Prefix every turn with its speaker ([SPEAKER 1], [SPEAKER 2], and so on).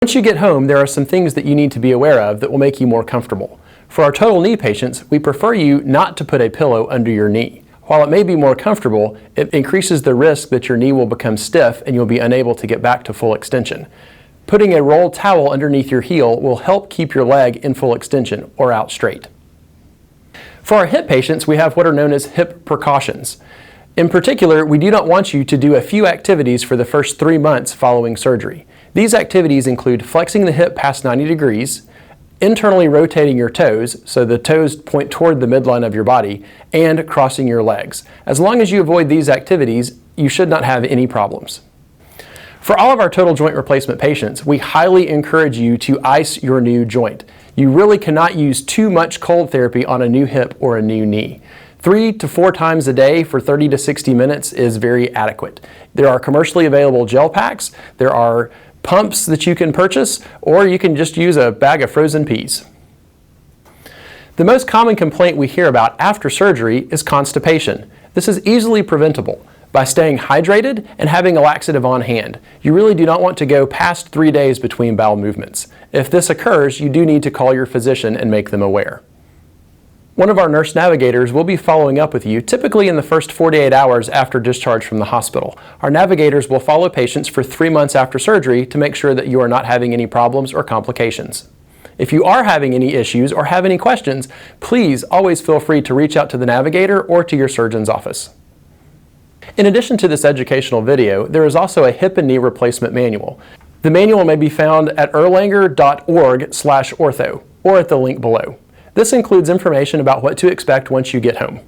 [SPEAKER 1] Once you get home, there are some things that you need to be aware of that will make you more comfortable. For our total knee patients, we prefer you not to put a pillow under your knee. While it may be more comfortable, it increases the risk that your knee will become stiff and you'll be unable to get back to full extension. Putting a rolled towel underneath your heel will help keep your leg in full extension or out straight. For our hip patients, we have what are known as hip precautions. In particular, we do not want you to do a few activities for the first 3 months following surgery. These activities include flexing the hip past 90 degrees, internally rotating your toes so the toes point toward the midline of your body, and crossing your legs. As long as you avoid these activities, you should not have any problems. For all of our total joint replacement patients, we highly encourage you to ice your new joint. You really cannot use too much cold therapy on a new hip or a new knee. 3 to 4 times a day for 30 to 60 minutes is very adequate. There are commercially available gel packs, there are pumps that you can purchase, or you can just use a bag of frozen peas. The most common complaint we hear about after surgery is constipation. This is easily preventable by staying hydrated and having a laxative on hand. You really do not want to go past 3 days between bowel movements. If this occurs, you do need to call your physician and make them aware. One of our nurse navigators will be following up with you, typically in the first 48 hours after discharge from the hospital. Our navigators will follow patients for 3 months after surgery to make sure that you are not having any problems or complications. If you are having any issues or have any questions, please always feel free to reach out to the navigator or to your surgeon's office. In addition to this educational video, there is also a hip and knee replacement manual. The manual may be found at erlanger.org/ortho or at the link below. This includes information about what to expect once you get home.